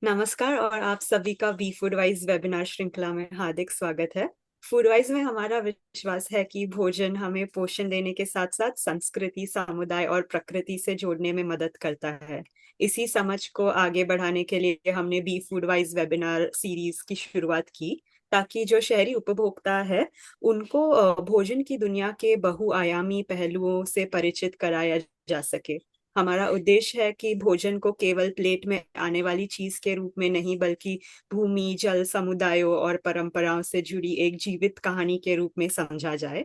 नमस्कार और आप सभी का बी फूडवाइज वेबिनार श्रृंखला में हार्दिक स्वागत है। फूडवाइज में हमारा विश्वास है कि भोजन हमें पोषण देने के साथ साथ संस्कृति, समुदाय और प्रकृति से जोड़ने में मदद करता है। इसी समझ को आगे बढ़ाने के लिए हमने बी फूडवाइज वेबिनार सीरीज की शुरुआत की, ताकि जो शहरी उपभोक्ता है उनको भोजन की दुनिया के बहुआयामी पहलुओं से परिचित कराया जा सके। हमारा उद्देश्य है कि भोजन को केवल प्लेट में आने वाली चीज के रूप में नहीं, बल्कि भूमि, जल, समुदायों और परंपराओं से जुड़ी एक जीवित कहानी के रूप में समझा जाए।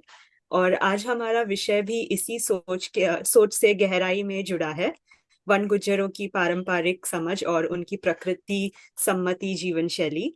और आज हमारा विषय भी इसी सोच से गहराई में जुड़ा है। वन गुज्जरों की पारंपरिक समझ और उनकी प्रकृति सम्मति जीवन शैली।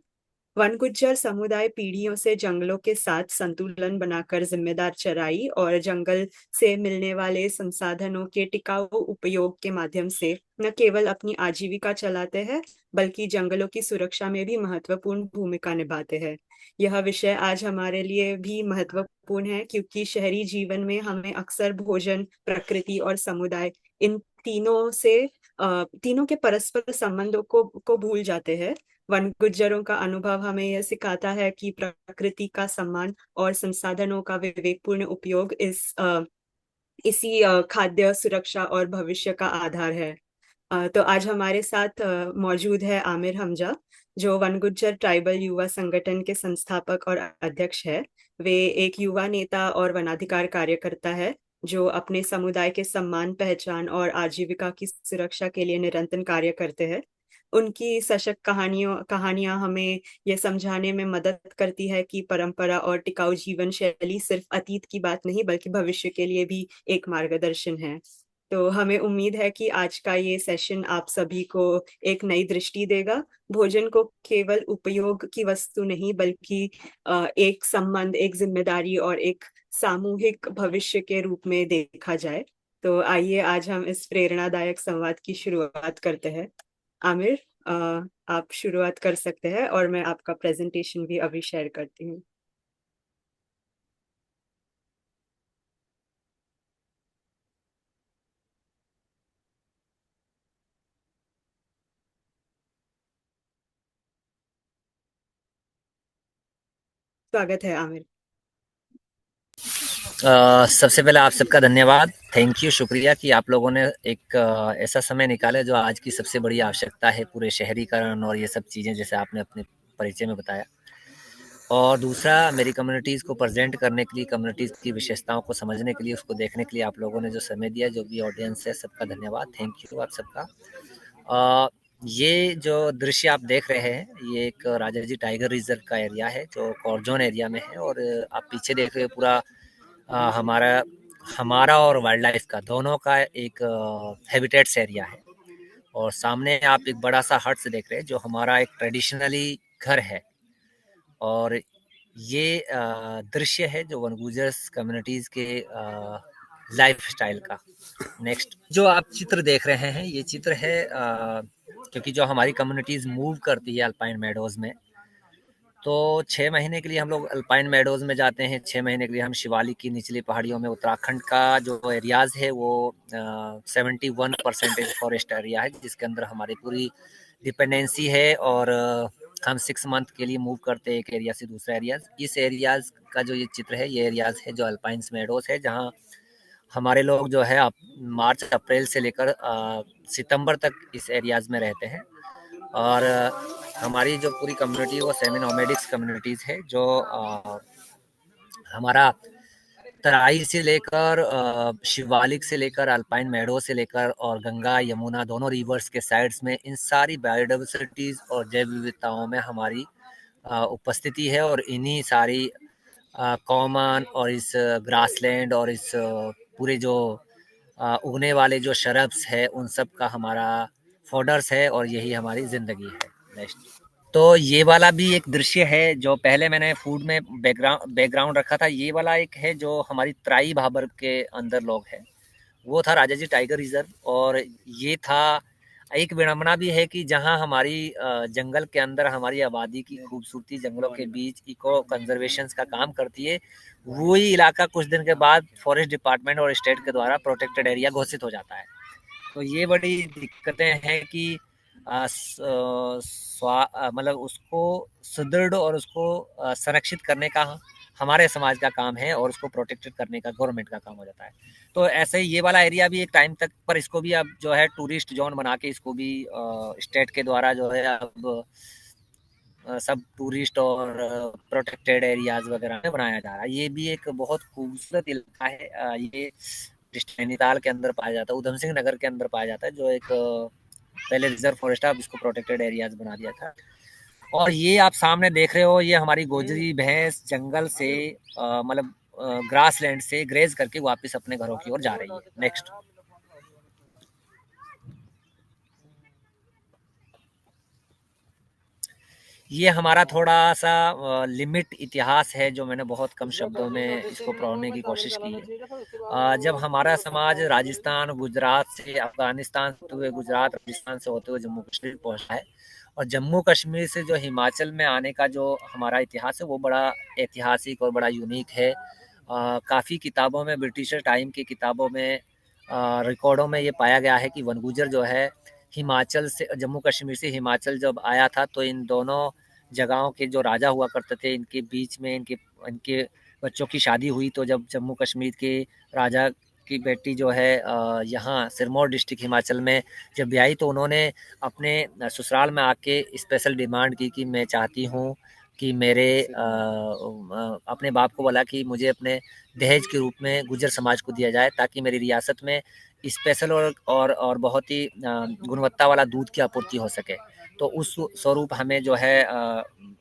वन गुज्जर समुदाय पीढ़ियों से जंगलों के साथ संतुलन बनाकर जिम्मेदार चराई और जंगल से मिलने वाले संसाधनों के टिकाऊ उपयोग के माध्यम से न केवल अपनी आजीविका चलाते हैं, बल्कि जंगलों की सुरक्षा में भी महत्वपूर्ण भूमिका निभाते हैं। यह विषय आज हमारे लिए भी महत्वपूर्ण है, क्योंकि शहरी जीवन में हमें अक्सर भोजन, प्रकृति और समुदाय, इन तीनों के परस्पर संबंधों को भूल जाते हैं। वन गुज्जरों का अनुभव हमें यह सिखाता है कि प्रकृति का सम्मान और संसाधनों का विवेकपूर्ण उपयोग इसी खाद्य सुरक्षा और भविष्य का आधार है। तो आज हमारे साथ मौजूद है आमिर हमजा, जो वन गुज्जर ट्राइबल युवा संगठन के संस्थापक और अध्यक्ष है। वे एक युवा नेता और वनाधिकार कार्यकर्ता है, जो अपने समुदाय के सम्मान, पहचान और आजीविका की सुरक्षा के लिए निरंतर कार्य करते हैं। उनकी सशक्त कहानियां हमें यह समझाने में मदद करती है कि परंपरा और टिकाऊ जीवन शैली सिर्फ अतीत की बात नहीं, बल्कि भविष्य के लिए भी एक मार्गदर्शन है। तो हमें उम्मीद है कि आज का ये सेशन आप सभी को एक नई दृष्टि देगा। भोजन को केवल उपयोग की वस्तु नहीं, बल्कि एक संबंध, एक जिम्मेदारी और एक सामूहिक भविष्य के रूप में देखा जाए। तो आइए आज हम इस प्रेरणादायक संवाद की शुरुआत करते हैं। आमिर, आप शुरुआत कर सकते हैं और मैं आपका प्रेजेंटेशन भी अभी शेयर करती हूँ। स्वागत है आमिर। सबसे पहले आप सबका धन्यवाद, थैंक यू, शुक्रिया कि आप लोगों ने एक ऐसा समय निकाला जो आज की सबसे बड़ी आवश्यकता है, पूरे शहरीकरण और ये सब चीज़ें जैसे आपने अपने परिचय में बताया। और दूसरा, मेरी कम्युनिटीज़ को प्रेजेंट करने के लिए, कम्युनिटीज़ की विशेषताओं को समझने के लिए, उसको देखने के लिए आप लोगों ने जो समय दिया, जो भी ऑडियंस है, सबका धन्यवाद, थैंक यू आप सबका। ये जो दृश्य आप देख रहे हैं, ये एक राजा जी टाइगर रिजर्व का एरिया है जो कॉर्जोन एरिया में है। और आप पीछे देख रहे हो पूरा हमारा हमारा और वाइल्ड लाइफ का दोनों का एक हैबिटेट्स एरिया है। और सामने आप एक बड़ा सा हट्स देख रहे हैं जो हमारा एक ट्रेडिशनली घर है। और ये दृश्य है जो वनगुजर्स कम्युनिटीज़ के लाइफ स्टाइल का। नेक्स्ट जो आप चित्र देख रहे हैं, ये चित्र है क्योंकि जो हमारी कम्युनिटीज़ मूव करती है अल्पाइन मेडोज़ में, तो 6 महीने के लिए हम लोग अल्पाइन मेडोज़ में जाते हैं। 6 महीने के लिए हम शिवालिक की निचली पहाड़ियों में, उत्तराखंड का जो एरियाज़ है वो 71% फॉरेस्ट एरिया है, जिसके अंदर हमारी पूरी डिपेंडेंसी है। और हम 6 मंथ के लिए मूव करते हैं एक एरिया से दूसरा एरियाज़। इस एरियाज़ का जो ये चित्र है, ये एरियाज़ है जो अल्पाइंस मेडोज़ है, जहाँ हमारे लोग जो है मार्च अप्रैल से लेकर सितंबर तक इस एरियाज़ में रहते हैं। और हमारी जो पूरी कम्युनिटी वो सेमी नोमैडिक्स कम्युनिटीज़ है, जो हमारा तराई से लेकर शिवालिक से लेकर अल्पाइन मेडो से लेकर और गंगा यमुना दोनों रिवर्स के साइड्स में इन सारी बायोडाइवर्सिटीज़ और जैव विविधताओं में हमारी उपस्थिति है। और इन्हीं सारी कॉमन और इस ग्रासलैंड और इस पूरे जो उगने वाले जो शरब्स है, उन सब का हमारा फॉडर्स है और यही हमारी ज़िंदगी है। नेक्स्ट। तो ये वाला भी एक दृश्य है जो पहले मैंने फूड में बैकग्राउंड रखा था। ये वाला एक है जो हमारी त्राई भाबर के अंदर लोग हैं, वो था राजा जी टाइगर रिजर्व। और ये था एक विडंबना भी है कि जहां हमारी जंगल के अंदर हमारी आबादी की खूबसूरती जंगलों के बीच इको कंजर्वेशन का काम करती है, वही इलाका कुछ दिन के बाद फॉरेस्ट डिपार्टमेंट और स्टेट के द्वारा प्रोटेक्टेड एरिया घोषित हो जाता है। तो ये बड़ी दिक्कतें हैं कि मतलब उसको सुदृढ़ और उसको संरक्षित करने का हमारे समाज का काम है, और उसको प्रोटेक्टेड करने का गवर्नमेंट का काम हो जाता है। तो ऐसे ही ये वाला एरिया भी एक टाइम तक पर इसको भी अब जो है टूरिस्ट जोन बना के इसको भी स्टेट के द्वारा जो है अब सब टूरिस्ट और प्रोटेक्टेड एरियाज वगैरह में बनाया जा रहा है। ये भी एक बहुत खूबसूरत इलाका है। ये नैनीताल के अंदर पाया जाता है, उधम सिंह नगर के अंदर पाया जाता है, जो एक पहले रिजर्व फॉरेस्ट था, अब इसको प्रोटेक्टेड एरियाज बना दिया था। और ये आप सामने देख रहे हो, ये हमारी गोजरी भैंस जंगल से मतलब ग्रास लैंड से ग्रेज करके वापस अपने घरों की ओर जा रही है। नेक्स्ट। ये हमारा थोड़ा सा लिमिट इतिहास है, जो मैंने बहुत कम शब्दों में इसको पढ़ने की कोशिश की है। जब हमारा समाज राजस्थान, गुजरात से, अफगानिस्तान होते हुए गुजरात, राजस्थान से होते हुए जम्मू कश्मीर पहुंचा है, और जम्मू कश्मीर से जो हिमाचल में आने का जो हमारा इतिहास है वो बड़ा ऐतिहासिक और बड़ा यूनिक है। काफ़ी किताबों में, ब्रिटिशर टाइम की किताबों में, रिकॉर्डों में ये पाया गया है कि वनगुजर जो है हिमाचल से, जम्मू कश्मीर से हिमाचल जब आया था, तो इन दोनों जगहों के जो राजा हुआ करते थे, इनके बीच में इनके इनके बच्चों की शादी हुई। तो जब जम्मू कश्मीर के राजा की बेटी जो है यहाँ सिरमौर डिस्ट्रिक्ट हिमाचल में जब ब्याही, तो उन्होंने अपने ससुराल में आके स्पेशल डिमांड की कि मैं चाहती हूँ कि मेरे अपने बाप को बोला कि मुझे अपने दहेज के रूप में गुजर समाज को दिया जाए, ताकि मेरी रियासत में स्पेशल और बहुत ही गुणवत्ता वाला दूध की आपूर्ति हो सके। तो उस स्वरूप हमें जो है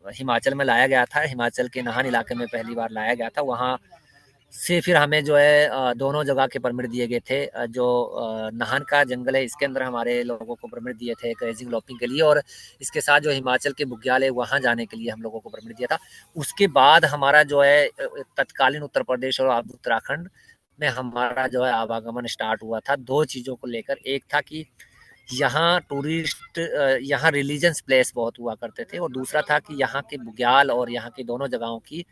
हिमाचल में लाया गया था। हिमाचल के नाहन इलाके में पहली बार लाया गया था। वहाँ से फिर हमें जो है दोनों जगह के परमिट दिए गए थे। जो नाहन का जंगल है, इसके अंदर हमारे लोगों को परमिट दिए थे ग्रेजिंग लॉपिंग के लिए, और इसके साथ जो हिमाचल के बुग्याल है वहाँ जाने के लिए हम लोगों को परमिट दिया था। उसके बाद हमारा जो है तत्कालीन उत्तर प्रदेश और उत्तराखंड में हमारा जो है आवागमन स्टार्ट हुआ था, दो चीज़ों को लेकर। एक था कि यहाँ टूरिस्ट, यहाँ रिलीजियस प्लेस बहुत हुआ करते थे, और दूसरा था कि यहाँ के बुग्याल और यहाँ की दोनों जगहों की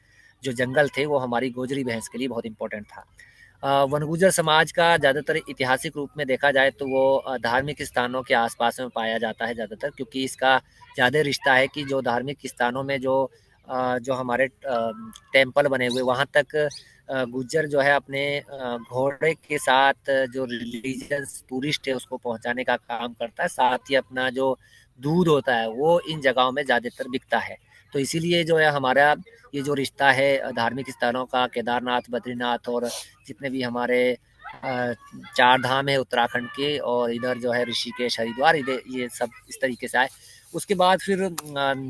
जो जंगल थे वो हमारी गोजरी भैंस के लिए बहुत इंपॉर्टेंट था। वनगुजर समाज का ज़्यादातर ऐतिहासिक रूप में देखा जाए तो वो धार्मिक स्थानों के आसपास में पाया जाता है ज़्यादातर, क्योंकि इसका ज़्यादा रिश्ता है कि जो धार्मिक स्थानों में जो हमारे टेम्पल बने हुए, वहाँ तक गुज्जर जो है अपने घोड़े के साथ जो रिलीजियस टूरिस्ट है उसको पहुंचाने का काम करता है। साथ ही अपना जो दूध होता है वो इन जगहों में ज़्यादातर बिकता है। तो इसीलिए जो है हमारा ये जो रिश्ता है धार्मिक स्थानों का, केदारनाथ, बद्रीनाथ और जितने भी हमारे चार धाम है उत्तराखंड के, और इधर जो है ऋषिकेश, हरिद्वार, इधर ये सब इस तरीके से आए। उसके बाद फिर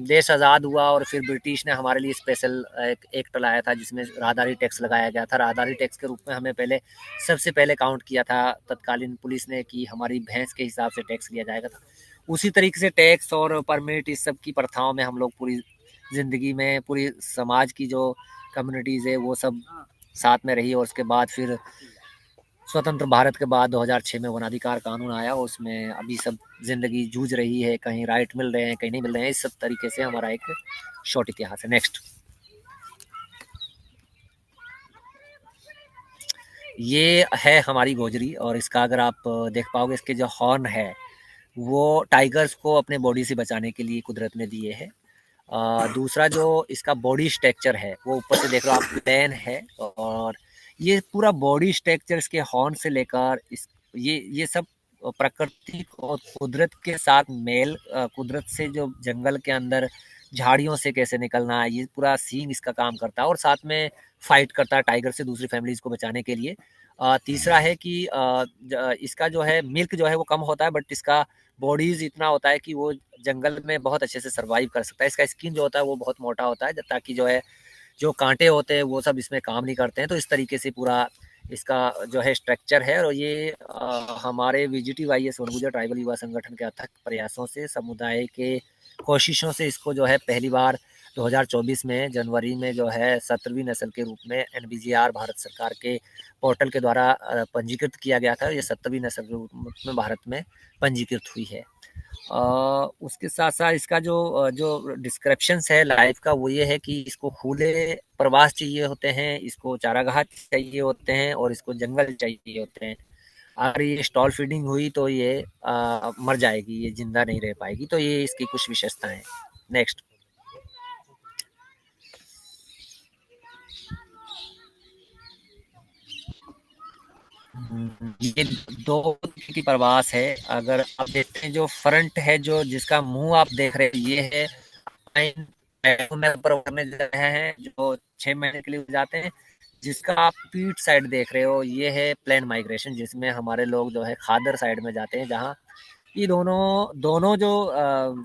देश आज़ाद हुआ, और फिर ब्रिटिश ने हमारे लिए स्पेशल एक एक्ट लाया था जिसमें राहदारी टैक्स लगाया गया था। राहदारी टैक्स के रूप में हमें पहले सबसे पहले काउंट किया था तत्कालीन पुलिस ने कि हमारी भैंस के हिसाब से टैक्स लिया जाएगा था। उसी तरीके से टैक्स और परमिट इस सब की प्रथाओं में हम लोग पूरी ज़िंदगी में, पूरी समाज की जो कम्युनिटीज़ है वो सब साथ में रही। और उसके बाद फिर स्वतंत्र भारत के बाद 2006 में वनाधिकार कानून आया, उसमें अभी सब ज़िंदगी जूझ रही है, कहीं राइट मिल रहे हैं, कहीं नहीं मिल रहे हैं। इस सब तरीके से हमारा एक शॉर्ट इतिहास है। नेक्स्ट। ये है हमारी गोजरी, और इसका अगर आप देख पाओगे, इसके जो हॉर्न है वो टाइगर्स को अपने बॉडी से बचाने के लिए कुदरत ने दिए हैं। दूसरा जो इसका बॉडी स्ट्रक्चर है वो ऊपर से देख लो आप, प्लेन है, और ये पूरा बॉडी स्ट्रक्चर इसके हॉर्न से लेकर इस ये सब प्रकृति और कुदरत के साथ मेल, कुदरत से जो जंगल के अंदर झाड़ियों से कैसे निकलना है, ये पूरा सीन इसका काम करता है। और साथ में फाइट करता है टाइगर से दूसरी फैमिलीज को बचाने के लिए। तीसरा है कि इसका जो है मिल्क जो है वो कम होता है, बट इसका बॉडीज इतना होता है कि वो जंगल में बहुत अच्छे से सर्वाइव कर सकता है। इसका स्किन जो होता है वो बहुत मोटा होता है, ताकि जो है जो कांटे होते हैं वो सब इसमें काम नहीं करते हैं। तो इस तरीके से पूरा इसका जो है स्ट्रक्चर है। और ये हमारे VGTYS वनगुजर ट्राइबल युवा संगठन के अथक प्रयासों से, समुदाय के कोशिशों से इसको जो है पहली बार 2024 में जनवरी में जो है 17वीं नस्ल के रूप में NBGR भारत सरकार के पोर्टल के द्वारा पंजीकृत किया गया था। ये 17वीं नस्ल के रूप में भारत में पंजीकृत हुई है। उसके साथ साथ इसका जो डिस्क्रिप्शंस है लाइफ का वो ये है कि इसको खुले प्रवास चाहिए होते हैं, इसको चारागाह चाहिए होते हैं, और इसको जंगल चाहिए होते हैं। अगर ये स्टॉल फीडिंग हुई तो ये मर जाएगी, ये जिंदा नहीं रह पाएगी। तो ये इसकी कुछ विशेषताएं हैं। नेक्स्ट। ये दो की प्रवास है। अगर आप देखते हैं जो फ्रंट है, जो जिसका मुंह आप देख रहे हैं, ये है में ऊपर उड़ने जा रहे हैं, जो 6 महीने के लिए जाते हैं। जिसका आप पीठ साइड देख रहे हो, ये है प्लेन माइग्रेशन, जिसमें हमारे लोग जो है खादर साइड में जाते हैं, जहाँ ये दोनों दोनों जो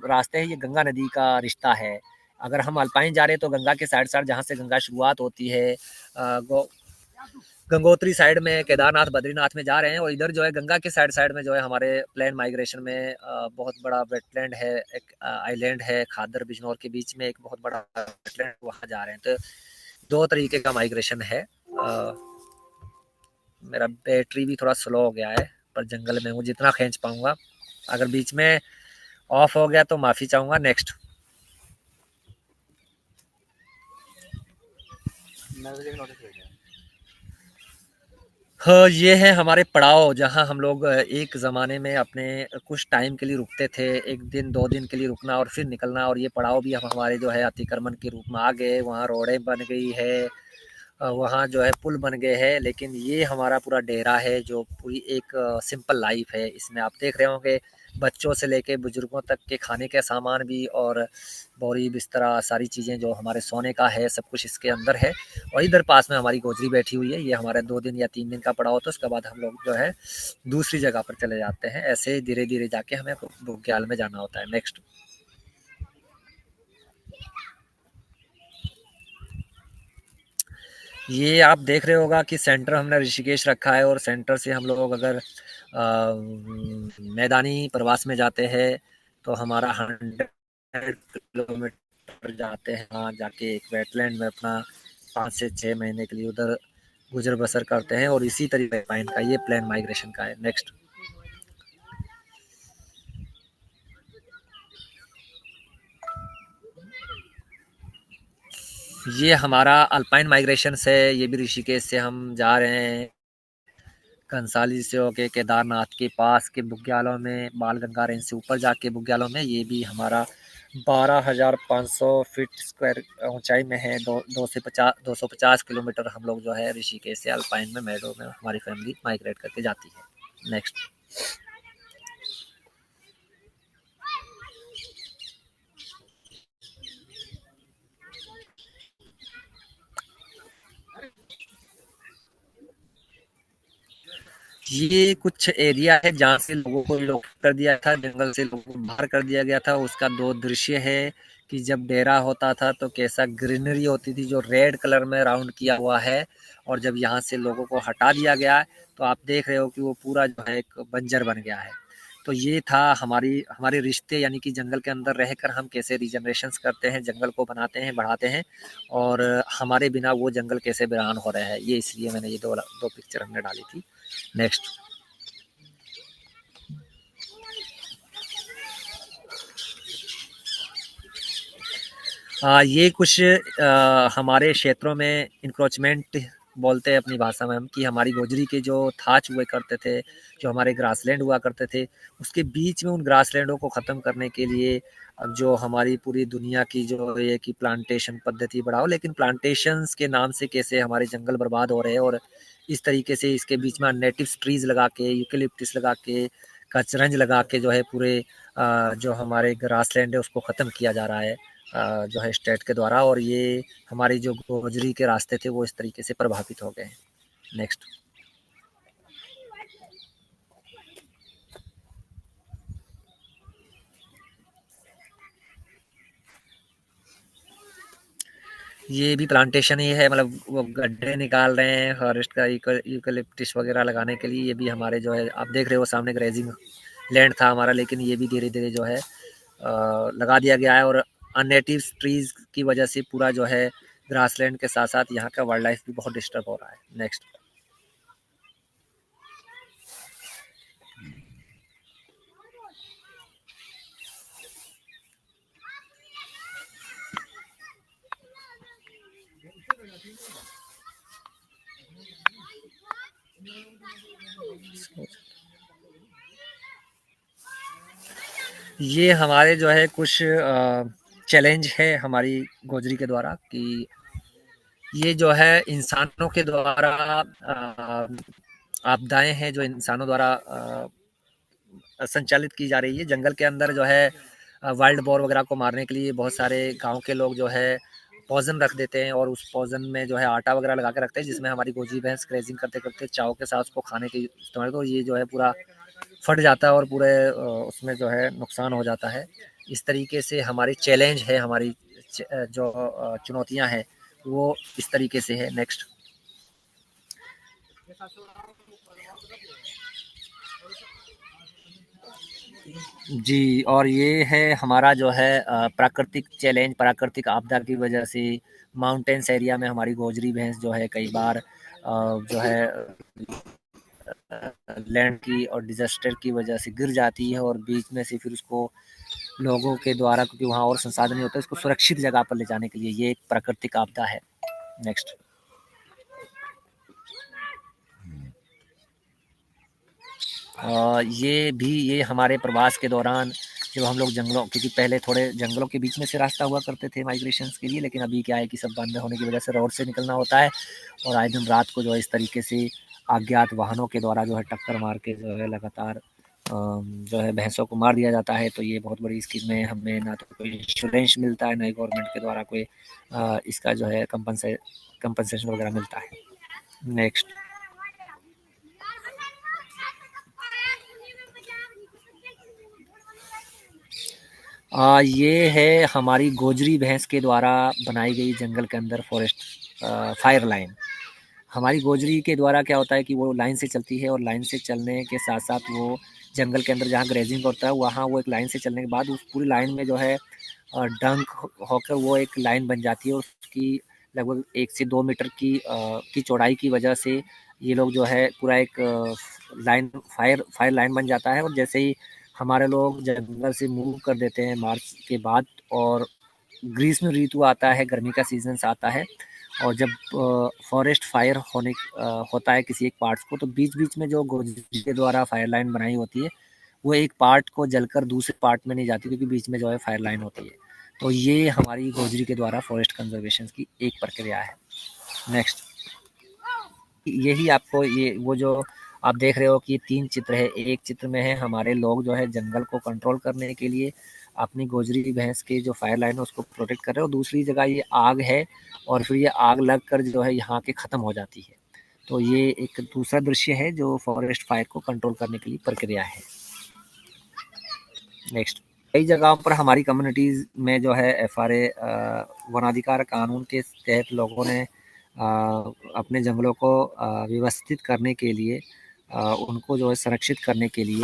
रास्ते हैं, ये गंगा नदी का रिश्ता है। अगर हम अल्पाइन जा रहे हैं तो गंगा के साइड साइड, जहाँ से गंगा शुरुआत होती है, गंगोत्री साइड में केदारनाथ बद्रीनाथ में जा रहे हैं, और इधर जो है गंगा के साइड साइड में जो है हमारे प्लेन माइग्रेशन में बहुत बड़ा वेटलैंड है, एक आइलैंड है खादर बिजनौर के बीच में, एक बहुत बड़ा वेटलैंड, वहाँ जा रहे हैं। तो दो तरीके का माइग्रेशन है। मेरा बैटरी भी थोड़ा स्लो हो गया है, पर जंगल में हूँ, जितना खींच पाऊंगा। अगर बीच में ऑफ हो गया तो माफ़ी चाहूँगा। नेक्स्ट। हाँ, ये है हमारे पड़ाव, जहाँ हम लोग एक ज़माने में अपने कुछ टाइम के लिए रुकते थे, 1 दिन 2 दिन के लिए रुकना और फिर निकलना। और ये पड़ाव भी हम हमारे जो है अतिक्रमण के रूप में आ गए। वहाँ रोडें बन गई है, वहाँ जो है पुल बन गए हैं, लेकिन ये हमारा पूरा डेरा है, जो पूरी एक सिंपल लाइफ है। इसमें आप देख रहे होंगे बच्चों से लेके बुजुर्गों तक के खाने के सामान भी, और बोरी बिस्तरा सारी चीज़ें जो हमारे सोने का है, सब कुछ इसके अंदर है। और इधर पास में हमारी गोजरी बैठी हुई है। ये हमारे 2 दिन या 3 दिन का पड़ा होता है, उसके बाद हम लोग जो है दूसरी जगह पर चले जाते हैं। ऐसे धीरे धीरे जाके हमें बुग्याल में जाना होता है। नेक्स्ट। ये आप देख रहे होगा कि सेंटर हमने ऋषिकेश रखा है, और सेंटर से हम लोग अगर मैदानी प्रवास में जाते हैं तो हमारा 100 किलोमीटर जाते हैं। वहाँ जाके एक वेटलैंड में अपना 5 से 6 महीने के लिए उधर गुजर बसर करते हैं, और इसी तरीके का ये प्लान माइग्रेशन का है। नेक्स्ट। ये हमारा अल्पाइन माइग्रेशन से, ये भी ऋषिकेश से हम जा रहे हैं कंसाली से होके केदारनाथ के पास के बुग्यालों में, बाल गंगा रेंज से ऊपर जाके बुग्यालों में। ये भी हमारा 12,500 फीट स्क्वायर ऊंचाई में है। 250 किलोमीटर हम लोग जो है ऋषिकेश से अल्पाइन में मेडो में हमारी फैमिली माइग्रेट करके जाती है। नेक्स्ट। ये कुछ एरिया है जहाँ से लोगों को रिलोकेट कर दिया था, जंगल से लोगों को बाहर कर दिया गया था। उसका दो दृश्य है कि जब डेरा होता था तो कैसा ग्रीनरी होती थी, जो रेड कलर में राउंड किया हुआ है, और जब यहाँ से लोगों को हटा दिया गया तो आप देख रहे हो कि वो पूरा जो है एक बंजर बन गया है। तो ये था हमारी हमारे रिश्ते, यानी कि जंगल के अंदर रहकर हम कैसे रिजनरेशन करते हैं, जंगल को बनाते हैं, बढ़ाते हैं, और हमारे बिना वो जंगल कैसे वीरान हो रहे हैं। ये इसलिए मैंने ये दो दो पिक्चर हमने डाली थी। नेक्स्ट। ये कुछ हमारे क्षेत्रों में इंक्रोचमेंट बोलते हैं अपनी भाषा में हम, कि हमारी गोजरी के जो थाच हुए करते थे, जो हमारे ग्रासलैंड हुआ करते थे, उसके बीच में उन ग्रासलैंडों को ख़त्म करने के लिए अब जो हमारी पूरी दुनिया की जो ये कि प्लांटेशन पद्धति बढ़ाओ, लेकिन प्लांटेशंस के नाम से कैसे हमारे जंगल बर्बाद हो रहे हैं, और इस तरीके से इसके बीच में नेटिव ट्रीज लगा के, यूकेलिप्टिस लगा के, कचरंज लगा के जो है पूरे जो हमारे ग्रासलैंड है उसको ख़त्म किया जा रहा है जो है स्टेट के द्वारा। और ये हमारी जो गोजरी के रास्ते थे वो इस तरीके से प्रभावित हो गए। नेक्स्ट। ये भी प्लांटेशन ही है, मतलब वो गड्ढे निकाल रहे हैं फॉरेस्ट का, यूकलिप्टिस वगैरह लगाने के लिए। ये भी हमारे जो है आप देख रहे हो सामने ग्रेजिंग लैंड था हमारा, लेकिन ये भी धीरे धीरे जो है लगा दिया गया है, और अननेटिव ट्रीज की वजह से पूरा जो है ग्रासलैंड के साथ साथ यहाँ का वाइल्ड लाइफ भी बहुत डिस्टर्ब हो रहा है। नेक्स्ट। ये हमारे जो है कुछ चैलेंज है हमारी गोजरी के द्वारा कि ये जो है इंसानों के द्वारा आपदाएं हैं जो इंसानों द्वारा संचालित की जा रही है। जंगल के अंदर जो है वाइल्ड बोर वगैरह को मारने के लिए बहुत सारे गांव के लोग जो है पॉइजन रख देते हैं और उस पॉइजन में जो है आटा वगैरह लगा के रखते हैं, जिसमें हमारी गोजी भैंस ग्रेजिंग करते करते चाव के साथ उसको खाने के इस्तेमाल, तो ये जो है पूरा फट जाता है और पूरे उसमें जो है नुकसान हो जाता है। इस तरीके से हमारी चैलेंज है, हमारी जो चुनौतियां हैं वो इस तरीके से है। नेक्स्ट। जी, और ये है हमारा जो है प्राकृतिक चैलेंज, प्राकृतिक आपदा की वजह से माउंटेन्स एरिया में हमारी गोजरी भैंस जो है कई बार जो है लैंड की और डिजास्टर की वजह से गिर जाती है और बीच में से फिर उसको लोगों के द्वारा, क्योंकि वहाँ और संसाधन नहीं होता, इसको सुरक्षित जगह पर ले जाने के लिए ये एक प्राकृतिक आपदा है। नेक्स्ट। ये हमारे प्रवास के दौरान जब हम लोग जंगलों, क्योंकि पहले थोड़े जंगलों के बीच में से रास्ता हुआ करते थे माइग्रेशंस के लिए, लेकिन अभी क्या है कि सब बंद होने की वजह से रोड से निकलना होता है और आए दिन रात को जो है इस तरीके से अज्ञात वाहनों के द्वारा जो है टक्कर मार के जो है लगातार जो है भैंसों को मार दिया जाता है। तो ये बहुत बड़ी स्कीम में हमें ना तो कोई इंश्योरेंस मिलता है, ना ही गवर्नमेंट के द्वारा कोई इसका जो है कंपनसेशन वगैरह मिलता है। नेक्स्ट। ये है हमारी गोजरी भैंस के द्वारा बनाई गई जंगल के अंदर फॉरेस्ट फायर लाइन। हमारी गोजरी के द्वारा क्या होता है कि वो लाइन से चलती है और लाइन से चलने के साथ साथ वो जंगल के अंदर जहाँ ग्रेजिंग होता है वहाँ वो एक लाइन से चलने के बाद उस पूरी लाइन में जो है डंक होकर वो एक लाइन बन जाती है। उसकी लगभग 1 से 2 मीटर की चौड़ाई की वजह से ये लोग जो है पूरा एक लाइन फायर लाइन बन जाता है। और जैसे ही हमारे लोग जंगल से मूव कर देते हैं मार्च के बाद और ग्रीष्म ऋतु आता है, गर्मी का सीजन आता है और जब फॉरेस्ट फायर होता है किसी एक पार्ट्स को, तो बीच बीच में जो गोजरी के द्वारा फायर लाइन बनाई होती है वो एक पार्ट को जलकर दूसरे पार्ट में नहीं जाती, क्योंकि बीच में जो है फायर लाइन होती है। तो ये हमारी गोजरी के द्वारा फॉरेस्ट कंजर्वेशन की एक प्रक्रिया है। नेक्स्ट। यही आपको ये वो जो आप देख रहे हो कि 3 चित्र है, एक चित्र में है हमारे लोग जो है जंगल को कंट्रोल करने के लिए अपनी गोजरी भैंस के जो फायर लाइन है उसको प्रोटेक्ट कर रहे हो, दूसरी जगह ये आग है और फिर ये आग लग कर जो है यहाँ के ख़त्म हो जाती है। तो ये एक दूसरा दृश्य है जो फॉरेस्ट फायर को कंट्रोल करने के लिए प्रक्रिया है। नेक्स्ट। कई जगहों पर हमारी कम्युनिटीज़ में जो है FRA वनाधिकार कानून के तहत लोगों ने अपने जंगलों को व्यवस्थित करने के लिए उनको जो है संरक्षित करने के लिए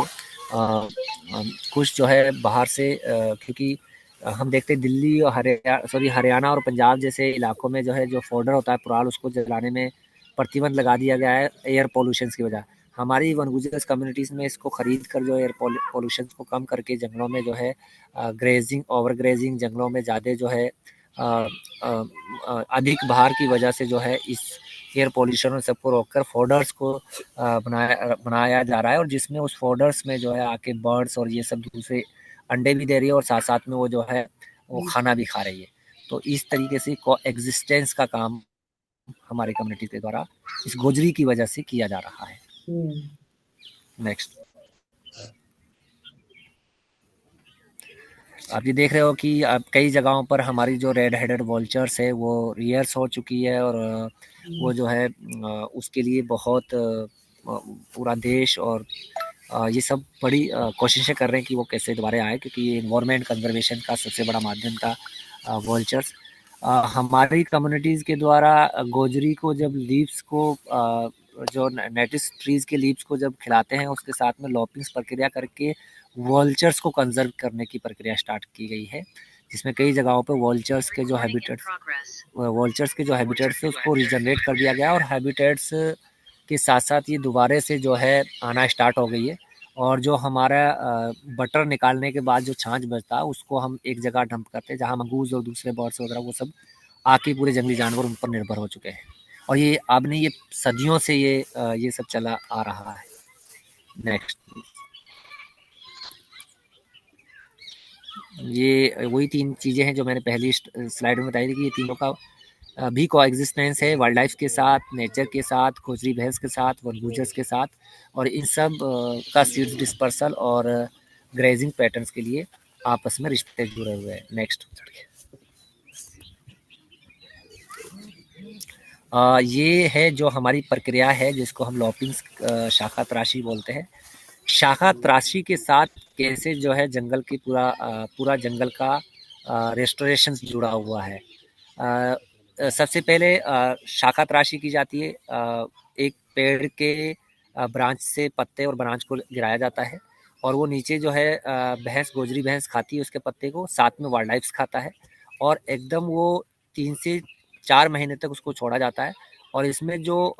कुछ जो है बाहर से क्योंकि हम देखते हैं दिल्ली और हरियाणा और पंजाब जैसे इलाकों में जो है जो फोल्डर होता है पुराल उसको जलाने में प्रतिबंध लगा दिया गया है एयर पोल्यूशन की वजह। हमारी वन गुजर्स कम्युनिटीज़ में इसको खरीद कर जो एयर पोल्यूशन को कम करके जंगलों में जो है ग्रेजिंग ओवर ग्रेजिंग जंगलों में ज़्यादा जो है अधिक बाहर की वजह से जो है इस एयर पोल्यूशन और सबको रोककर फोल्डर्स को बनाया जा रहा है और जिसमें उस फोल्डर्स में जो है आके बर्ड्स और ये सब दूसरे अंडे भी दे रही है और साथ साथ में वो जो है वो खाना भी खा रही है। तो इस तरीके से को एग्जिस्टेंस का काम हमारी कम्युनिटी के द्वारा इस गोजरी की वजह से किया जा रहा है। नेक्स्ट। आप ये देख रहे हो कि अब कई जगहों पर हमारी जो रेड हेडेड वोल्चर्स है वो रियर्स हो चुकी है और वो जो है उसके लिए बहुत पूरा देश और ये सब बड़ी कोशिशें कर रहे हैं कि वो कैसे दोबारा आए, क्योंकि ये इन्वायरमेंट कंजर्वेशन का सबसे बड़ा माध्यम था वोल्चर्स। हमारी कम्युनिटीज़ के द्वारा गोजरी को जब लीव्स को जो नेटिव ट्रीज़ के लीव्स को जब खिलाते हैं उसके साथ में लॉपिंग्स प्रक्रिया करके वोल्चर्स को कंजर्व करने की प्रक्रिया स्टार्ट की गई है, जिसमें कई जगहों पे वोल्चर्स के जो हैबिटेट्स है उसको रिजनरेट कर दिया गया और हैबिटेट्स के साथ साथ ये दोबारा से जो है आना स्टार्ट हो गई है। और जो हमारा बटर निकालने के बाद जो छाछ बचता है उसको हम एक जगह डंप करते हैं जहाँ मंगूज और दूसरे बर्ड्स वगैरह वो सब आके पूरे जंगली जानवर उन पर निर्भर हो चुके हैं और ये अब नहीं, ये सदियों से ये सब चला आ रहा है। नेक्स्ट। ये वही 3 चीज़ें हैं जो मैंने पहली स्लाइड में बताई थी कि ये तीनों का भी कोएग्जिस्टेंस है वाइल्ड लाइफ के साथ, नेचर के साथ, खोजरी भैंस के साथ, वनगुजर्स के साथ, और इन सब का सीड्स डिस्पर्सल और ग्रेजिंग पैटर्न्स के लिए आपस में रिश्ते जुड़े हुए हैं। नेक्स्ट। ये है जो हमारी प्रक्रिया है जिसको हम लॉपिंग शाखा तराशी बोलते हैं। शाखा तराशी के साथ कैसे जो है जंगल की पूरा जंगल का रेस्टोरेशन जुड़ा हुआ है। सबसे पहले शाखा तराशी की जाती है। एक पेड़ के ब्रांच से पत्ते और ब्रांच को गिराया जाता है और वो नीचे जो है भैंस, गोजरी भैंस खाती है उसके पत्ते को, साथ में वाइल्ड लाइफ खाता है और एकदम वो 3 से 4 महीने तक उसको छोड़ा जाता है। और इसमें जो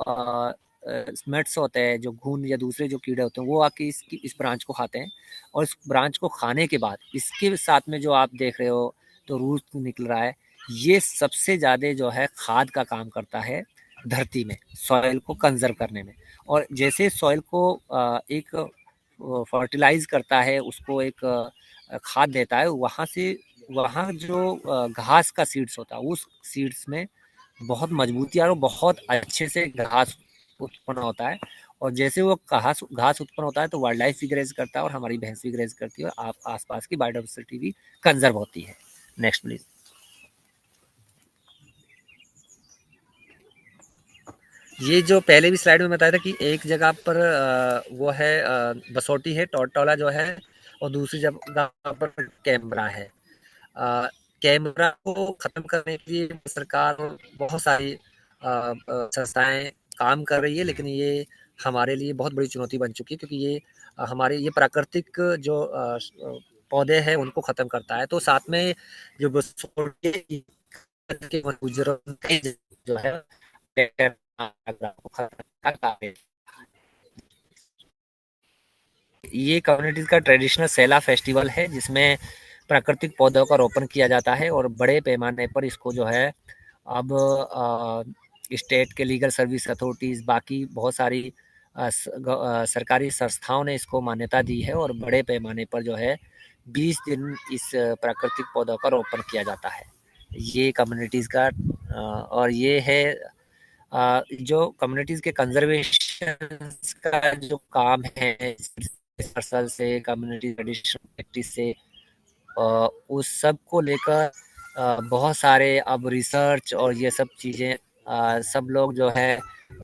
स्मेट्स होते हैं, जो घुन या दूसरे जो कीड़े होते हैं, वो आके इस ब्रांच को खाते हैं और इस ब्रांच को खाने के बाद इसके साथ में जो आप देख रहे हो तो रूट निकल रहा है, ये सबसे ज़्यादा जो है खाद का काम करता है धरती में, सॉइल को कंजर्व करने में। और जैसे सॉइल को एक फर्टिलाइज करता है, उसको एक खाद देता है, वहाँ जो घास का सीड्स होता है उस सीड्स में बहुत मजबूती और बहुत अच्छे से घास उत्पन्न होता है। और जैसे वो घास उत्पन्न होता है तो वाइल्ड लाइफ भी ग्रेज करता है और हमारी भैंस भी ग्रेज करती है और आसपास की बायोडाइवर्सिटी भी कंजर्व होती है। Next please. ये जो पहले भी स्लाइड में बताया था कि एक जगह पर वो है बसोटी है, टोटोला जो है, और दूसरी जगह पर कैमरा है। कैमरा को खत्म करने के लिए सरकार और बहुत सारी संस्थाएं काम कर रही है, लेकिन ये हमारे लिए बहुत बड़ी चुनौती बन चुकी है क्योंकि ये हमारे ये प्राकृतिक जो पौधे हैं उनको खत्म करता है। तो साथ में जो बसोटी के जो है ये कम्युनिटीज का ट्रेडिशनल सेला फेस्टिवल है जिसमें प्राकृतिक पौधों का रोपण किया जाता है और बड़े पैमाने पर इसको जो है अब स्टेट के लीगल सर्विस अथॉरिटीज़, बाकी बहुत सारी सरकारी संस्थाओं ने इसको मान्यता दी है और बड़े पैमाने पर जो है 20 दिन इस प्राकृतिक पौधों का रोपण किया जाता है। ये कम्युनिटीज़ का और ये है जो कम्युनिटीज़ के कंजर्वेशन का जो काम है से कम्युनिटी ट्रेडिशनल प्रैक्टिस से उस सब को लेकर बहुत सारे अब रिसर्च और ये सब चीज़ें सब लोग जो है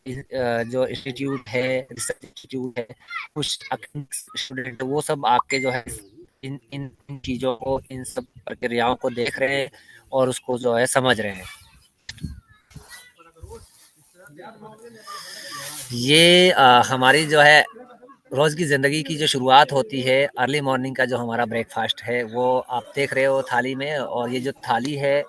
जो इंस्टीट्यूट है, रिसर्च इंस्टीट्यूट है, कुछ स्टूडेंट वो सब आके जो है इन इन इन चीज़ों को, इन सब प्रक्रियाओं को देख रहे हैं और उसको जो है समझ रहे हैं। ये हमारी जो है रोज़ की ज़िंदगी की जो शुरुआत होती है, अर्ली मॉर्निंग का जो हमारा ब्रेकफास्ट है वो आप देख रहे हो थाली में। और ये जो थाली है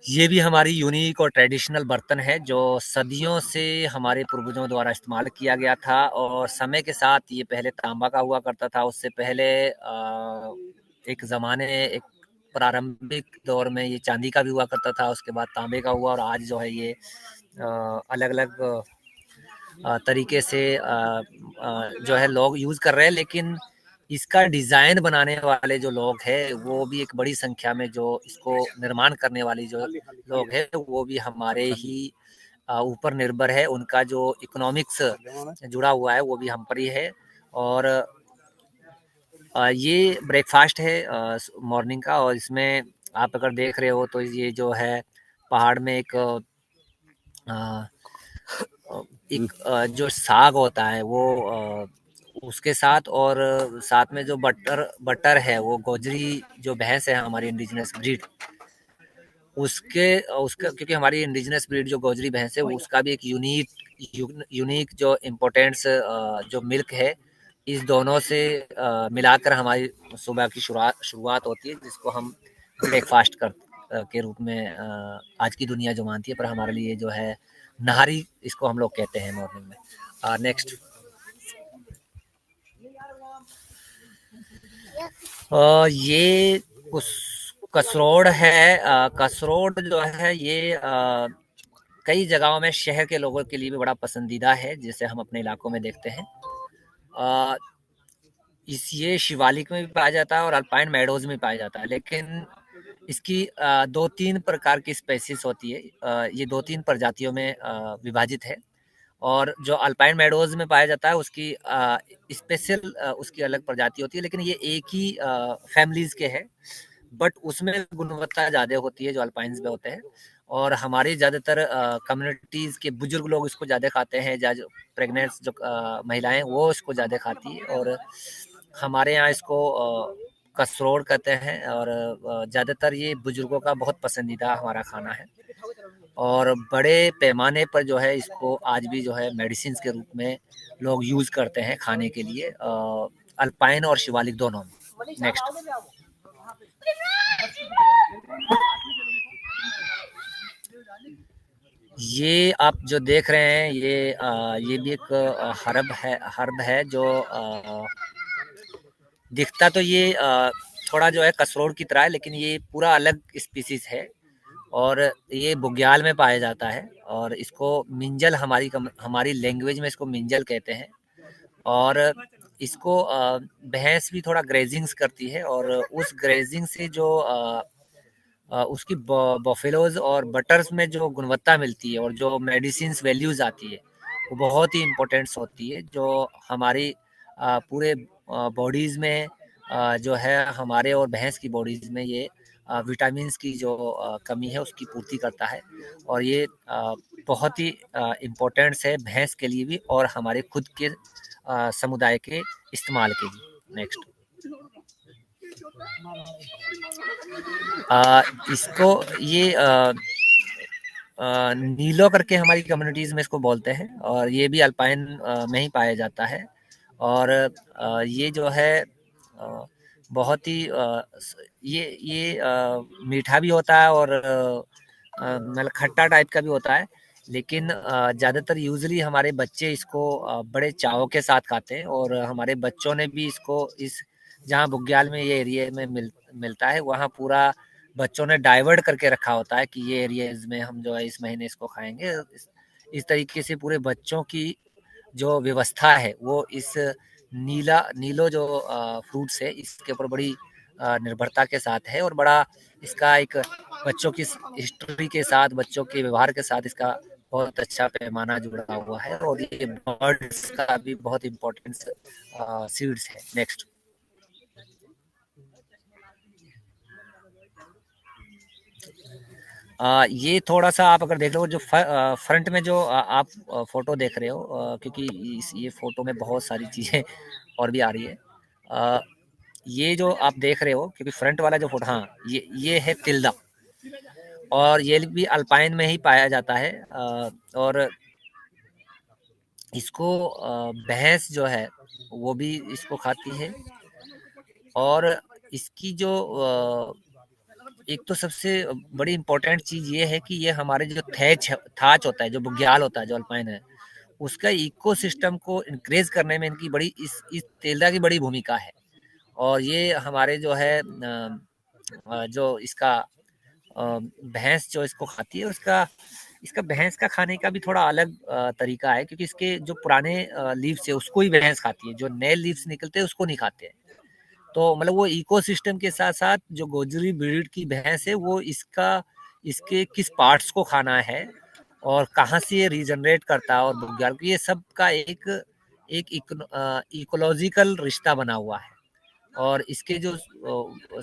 ये भी हमारी यूनिक और ट्रेडिशनल बर्तन है जो सदियों से हमारे पूर्वजों द्वारा इस्तेमाल किया गया था और समय के साथ ये पहले तांबा का हुआ करता था। उससे पहले एक प्रारंभिक दौर में ये चांदी का भी हुआ करता था, उसके बाद तांबे का हुआ और आज जो है ये अलग अलग तरीके से जो है लोग यूज़ कर रहे हैं। लेकिन इसका डिज़ाइन बनाने वाले जो लोग हैं वो भी एक बड़ी संख्या में, जो इसको निर्माण करने वाली जो लोग हैं वो भी हमारे ही ऊपर निर्भर है। उनका जो इकोनॉमिक्स जुड़ा हुआ है वो भी हम पर ही है। और ये ब्रेकफास्ट है मॉर्निंग का और इसमें आप अगर देख रहे हो तो ये जो है पहाड़ में एक जो साग होता है वो उसके साथ, और साथ में जो बटर है वो गोजरी जो भैंस है हमारी इंडिजिनस ब्रीड, उसके उसका क्योंकि हमारी इंडिजिनस ब्रीड जो गोजरी भैंस है उसका भी एक यूनिक जो इम्पोर्टेंट्स जो मिल्क है, इस दोनों से मिलाकर हमारी सुबह की शुरुआत होती है जिसको हम ब्रेकफास्ट के रूप में आज की दुनिया जो मानती है, पर हमारे लिए जो है नहारी इसको हम लोग कहते हैं मॉर्निंग में। नेक्स्ट। ये कुछ कसरोड़ है। कसरोड़ जो है ये कई जगहों में शहर के लोगों के लिए भी बड़ा पसंदीदा है, जैसे हम अपने इलाकों में देखते हैं। ये शिवालिक में भी पाया जाता है और अल्पाइन मेडोज में पाया जाता है, लेकिन इसकी 2-3 प्रकार की स्पेसीज होती है। ये 2-3 प्रजातियों में विभाजित है। और जो अल्पाइन मेडोज में पाया जाता है उसकी स्पेशल उसकी अलग प्रजाति होती है, लेकिन ये एक ही फैमिलीज के हैं, बट उसमें गुणवत्ता ज़्यादा होती है जो अल्पाइंस में होते हैं। और हमारी ज़्यादातर कम्युनिटीज़ के बुजुर्ग लोग इसको ज़्यादा खाते हैं, जो प्रेग्नेंट जो महिलाएं वो इसको ज़्यादा खाती है। और हमारे यहाँ इसको कसरोड़ कहते हैं, और ज़्यादातर ये बुजुर्गों का बहुत पसंदीदा हमारा खाना है। और बड़े पैमाने पर जो है इसको आज भी जो है मेडिसिन के रूप में लोग यूज़ करते हैं खाने के लिए, अल्पाइन और शिवालिक दोनों में। नेक्स्ट। ये आप जो देख रहे हैं ये भी एक हर्ब है जो दिखता तो ये थोड़ा जो है कसरोड़ की तरह है, लेकिन ये पूरा अलग स्पीसीज है और ये बुग्याल में पाया जाता है। और इसको मिंजल हमारी लैंग्वेज में इसको मिंजल कहते हैं। और इसको भैंस भी थोड़ा ग्रेजिंग्स करती है, और उस ग्रेजिंग से जो उसकी बफेलोज और बटर्स में जो गुणवत्ता मिलती है और जो मेडिसिन वैल्यूज आती है वो बहुत ही इम्पोर्टेंट्स होती है, जो हमारी पूरे बॉडीज में जो है हमारे और भैंस की बॉडीज में ये विटामिन्स की जो कमी है उसकी पूर्ति करता है। और ये बहुत ही इम्पोर्टेंट्स है भैंस के लिए भी और हमारे खुद के समुदाय के इस्तेमाल के लिए। नेक्स्ट। इसको ये नीलो करके हमारी कम्युनिटीज़ में इसको बोलते हैं, और ये भी अल्पाइन में ही पाया जाता है। और ये जो है बहुत ही मीठा भी होता है और मतलब खट्टा टाइप का भी होता है, लेकिन ज़्यादातर यूजली हमारे बच्चे इसको बड़े चाव के साथ खाते हैं। और हमारे बच्चों ने भी इसको जहाँ बुग्याल में ये एरिया में मिलता है वहाँ पूरा बच्चों ने डाइवर्ट करके रखा होता है कि ये एरियाज में हम जो है इस महीने इसको खाएंगे। इस तरीके से पूरे बच्चों की जो व्यवस्था है वो इस नीलो जो फ्रूट्स है इसके ऊपर बड़ी निर्भरता के साथ है। और बड़ा इसका एक बच्चों की हिस्ट्री के साथ, बच्चों के व्यवहार के साथ इसका बहुत अच्छा पैमाना जुड़ा हुआ है। और ये बर्ड्स का भी बहुत इम्पोर्टेंट सीड्स है। नेक्स्ट। ये थोड़ा सा आप अगर देख लो जो फ्रंट में जो आप फोटो देख रहे हो, क्योंकि ये फोटो में बहुत सारी चीज़ें और भी आ रही है। ये जो आप देख रहे हो क्योंकि फ्रंट वाला जो फोटो, हाँ ये है तिल्दा, और ये भी अल्पाइन में ही पाया जाता है। और इसको भैंस जो है वो भी इसको खाती है। और इसकी जो एक तो सबसे बड़ी इम्पोर्टेंट चीज़ ये है कि ये हमारे जो थाच होता है, जो बुग्याल होता है, जो अल्पाइन है, उसका इकोसिस्टम को इंक्रीज करने में इनकी बड़ी इस तेल्दा की बड़ी भूमिका है। और ये हमारे जो है जो इसका भैंस जो इसको खाती है उसका इसका भैंस का खाने का भी थोड़ा अलग तरीका है, क्योंकि इसके जो पुराने लीव्स है उसको ही भैंस खाती है, जो नए लीव्स निकलते हैं उसको नहीं खाते हैं। तो मतलब वो इकोसिस्टम के साथ साथ जो गोजरी ब्रीड की भैंस है वो इसके किस पार्ट्स को खाना है और कहाँ से ये रीजनरेट करता है और बुग्याल को, ये सब का एक इकोलॉजिकल रिश्ता बना हुआ है। और इसके जो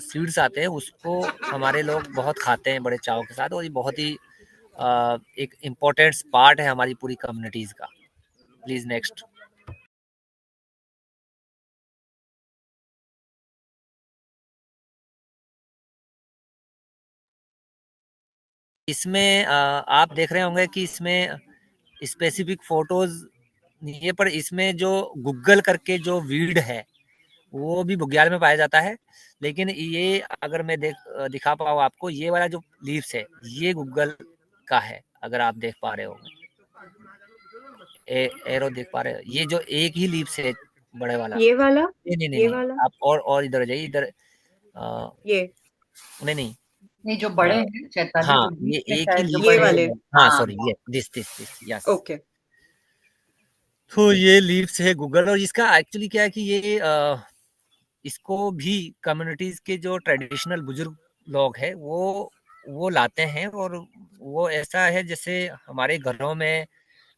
सीड्स आते हैं उसको हमारे लोग बहुत खाते हैं बड़े चाव के साथ, और ये बहुत ही एक इम्पोर्टेंट पार्ट है हमारी पूरी कम्युनिटीज का। Please next. इसमें आप देख रहे होंगे कि इसमें स्पेसिफिक फोटोज नहीं है, पर इसमें जो गूगल करके जो वीड है वो भी बुग्याल में पाया जाता है। लेकिन ये अगर मैं दिखा पाऊँ आपको, ये वाला जो लीव्स है ये गूगल का है, अगर आप देख पा रहे हो। एरो देख पा रहे हो, ये जो एक ही लीव्स है बड़े वाला। ये वाला, नहीं नहीं नहीं ये नहीं, वाला, आप और इधर जाइए, इधर ये नहीं नहीं। नहीं, जो अ, बड़े हैं चैताली, हाँ जो ये बीच में एक ही शायद जो लीफ ये बड़े है। वाले। हैं। हाँ हाँ, सॉरी, ये this this this yes. Okay. तो ये लीव्स है गूगल, और इसका एक्चुअली क्या है कि ये इसको भी कम्युनिटीज के जो ट्रेडिशनल बुजुर्ग लोग हैं वो लाते हैं, और वो ऐसा है जैसे हमारे घरों में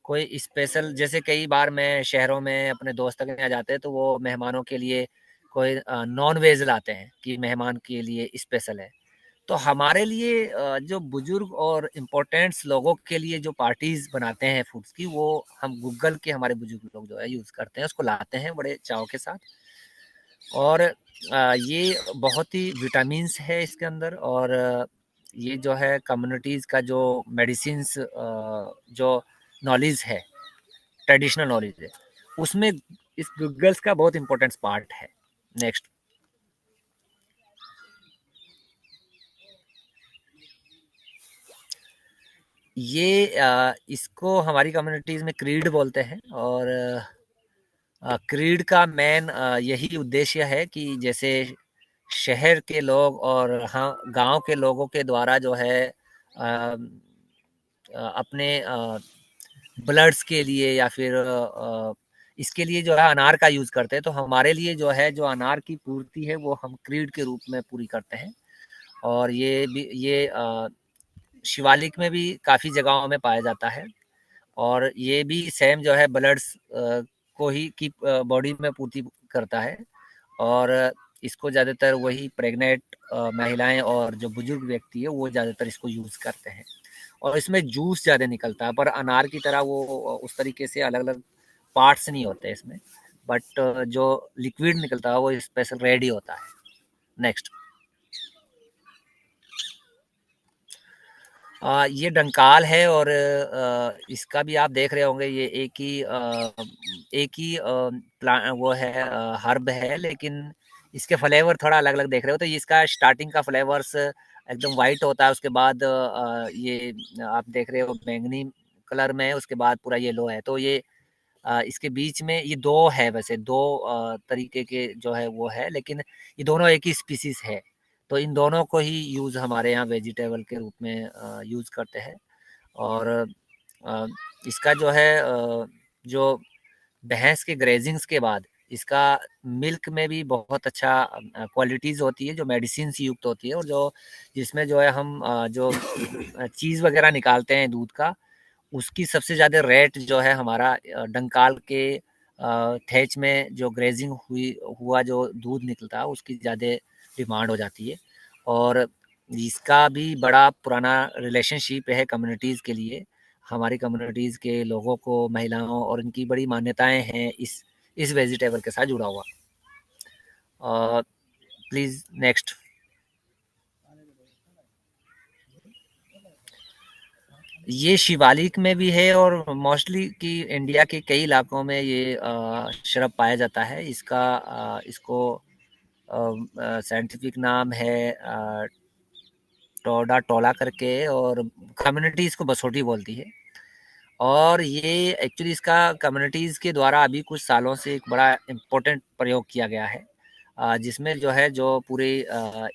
कोई स्पेशल, जैसे कई बार मैं शहरों में अपने दोस्तों के यहाँ जाते हैं तो वो मेहमानों के लिए कोई नॉन वेज लाते हैं कि मेहमान के लिए स्पेशल है। तो हमारे लिए जो बुजुर्ग और इम्पोर्टेंट्स लोगों के लिए जो पार्टीज बनाते हैं फूड्स की, वो हम गूगल के हमारे बुजुर्ग लोग जो है यूज करते हैं, उसको लाते हैं बड़े चाव के साथ। और ये बहुत ही विटामिन्स है इसके अंदर, और ये जो है कम्युनिटीज़ का जो मेडिसिन्स जो नॉलेज है, ट्रेडिशनल नॉलेज है, उसमें इस गूगल्स का बहुत इंपॉर्टेंट पार्ट है। नेक्स्ट। ये इसको हमारी कम्युनिटीज़ में क्रीड बोलते हैं, और क्रीड का मेन यही उद्देश्य है कि जैसे शहर के लोग और हाँ गांव के लोगों के द्वारा जो है अपने ब्लड्स के लिए या फिर इसके लिए जो है अनार का यूज़ करते हैं, तो हमारे लिए जो है जो अनार की पूर्ति है वो हम क्रीड के रूप में पूरी करते हैं। और ये भी ये शिवालिक में भी काफ़ी जगहों में पाया जाता है, और ये भी सेम जो है ब्लड्स को ही की बॉडी में पूर्ति करता है। और इसको ज़्यादातर वही प्रेग्नेंट महिलाएं और जो बुजुर्ग व्यक्ति है वो ज़्यादातर इसको यूज़ करते हैं, और इसमें जूस ज़्यादा निकलता है, पर अनार की तरह वो उस तरीके से अलग अलग पार्ट्स नहीं होते इसमें, बट जो लिक्विड निकलता है वो स्पेशल रेड ही होता है। नेक्स्ट। ये डंकाल है, और इसका भी आप देख रहे होंगे, ये एक ही वो है, हर्ब है, लेकिन इसके फ्लेवर थोड़ा अलग अलग देख रहे हो। तो इसका स्टार्टिंग का फ्लेवर्स एकदम वाइट होता है, उसके बाद ये आप देख रहे हो बैंगनी कलर में है, उसके बाद पूरा येलो है। तो ये इसके बीच में ये दो है, वैसे दो तरीके के जो है वो है, लेकिन ये दोनों एक ही स्पीसीज है। तो इन दोनों को ही यूज़ हमारे यहाँ वेजिटेबल के रूप में यूज़ करते हैं। और अ, इसका जो है जो भैंस के ग्रेजिंग्स के बाद इसका मिल्क में भी बहुत अच्छा क्वालिटीज़ होती है जो मेडिसिन से युक्त होती है, और जो जिसमें जो है हम जो चीज़ वगैरह निकालते हैं दूध का, उसकी सबसे ज़्यादा रेट जो है हमारा डंकाल के थैच में जो ग्रेजिंग हुआ जो दूध निकलता है उसकी ज़्यादा डिमांड हो जाती है। और इसका भी बड़ा पुराना रिलेशनशिप है कम्युनिटीज़ के लिए, हमारी कम्युनिटीज़ के लोगों को, महिलाओं, और इनकी बड़ी मान्यताएं हैं इस वेजिटेबल के साथ जुड़ा हुआ। Please next. ये शिवालिक में भी है, और मोस्टली कि इंडिया के कई इलाकों में ये श्रब पाया जाता है। इसको साइंटिफिक नाम है टोडा टोला करके, और कम्युनिटी इसको बसोटी बोलती है। और ये एक्चुअली इसका कम्युनिटीज़ के द्वारा अभी कुछ सालों से एक बड़ा इम्पोर्टेंट प्रयोग किया गया है, जिसमें जो है जो पूरे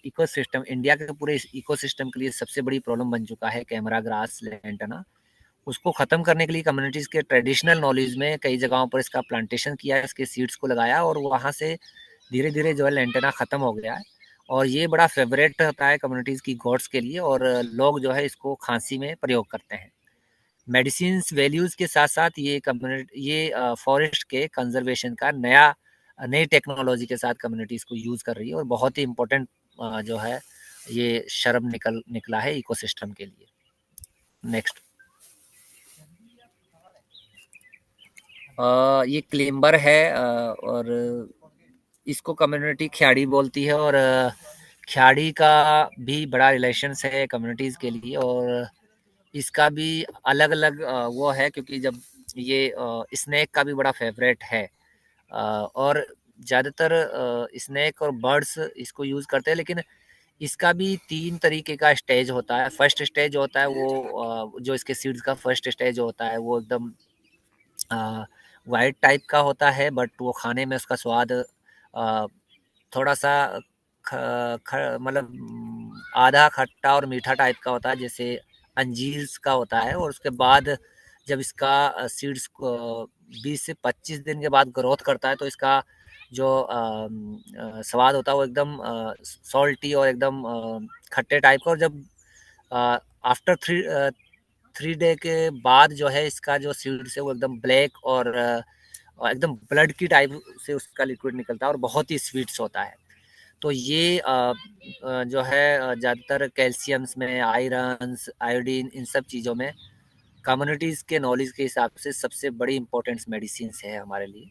इकोसिस्टम, इंडिया के पूरे इकोसिस्टम के लिए सबसे बड़ी प्रॉब्लम बन चुका है कैमरा ग्रास लेंटना। उसको ख़त्म करने के लिए कम्युनिटीज़ के ट्रेडिशनल नॉलेज में कई जगहों पर इसका प्लांटेशन किया है, इसके सीड्स को लगाया, और वहाँ से धीरे धीरे जो है लेंटेना ख़त्म हो गया है। और ये बड़ा फेवरेट होता है कम्युनिटीज़ की गॉड्स के लिए, और लोग जो है इसको खांसी में प्रयोग करते हैं। मेडिसिन्स वैल्यूज़ के साथ साथ ये फॉरेस्ट के कंजर्वेशन का नई टेक्नोलॉजी के साथ कम्युनिटीज़ को यूज़ कर रही है, और बहुत ही इम्पोर्टेंट जो है ये शरब निकला है इकोसिस्टम के लिए। नेक्स्ट। ये क्लेम्बर है, और इसको कम्युनिटी ख्याड़ी बोलती है, और ख्याड़ी का भी बड़ा रिलेशंस है कम्युनिटीज़ के लिए, और इसका भी अलग अलग वो है, क्योंकि जब ये स्नैक का भी बड़ा फेवरेट है, और ज़्यादातर स्नैक और बर्ड्स इसको यूज़ करते हैं, लेकिन इसका भी 3 तरीके का स्टेज होता है। फर्स्ट स्टेज होता है वो जो इसके सीड्स का फर्स्ट स्टेज होता है वो एकदम वाइट टाइप का होता है, बट वो खाने में उसका स्वाद थोड़ा-सा ख ख मतलब आधा खट्टा और मीठा टाइप का होता है, जैसे अंजीर का होता है। और उसके बाद जब इसका सीड्स को 20 से 25 दिन के बाद ग्रोथ करता है, तो इसका जो स्वाद होता है वो एकदम सॉल्टी और एकदम खट्टे टाइप का। और जब आफ्टर 3 डे के बाद जो है इसका जो सीड्स है वो एकदम ब्लैक और एकदम ब्लड की टाइप से उसका लिक्विड निकलता है और बहुत ही स्वीट्स होता है। तो ये जो है ज़्यादातर कैल्शियम्स में, आयरन्स, आयोडीन, इन सब चीज़ों में कम्युनिटीज़ के नॉलेज के हिसाब से सबसे बड़ी इंपॉर्टेंट मेडिसिन्स है हमारे लिए।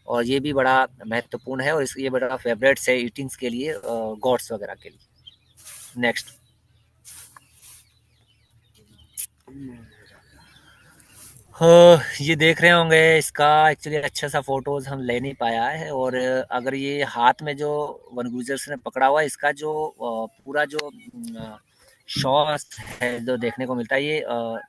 और ये भी बड़ा महत्वपूर्ण है और ये बड़ा फेवरेट्स है ईटिंग्स के लिए, गॉड्स वगैरह के लिए। नेक्स्ट। ये देख रहे होंगे, इसका एक्चुअली अच्छा सा फोटोज हम ले नहीं पाया है। और अगर ये हाथ में जो वन गुजर्स ने पकड़ा हुआ है, इसका जो पूरा जो शॉस है जो देखने को मिलता है, ये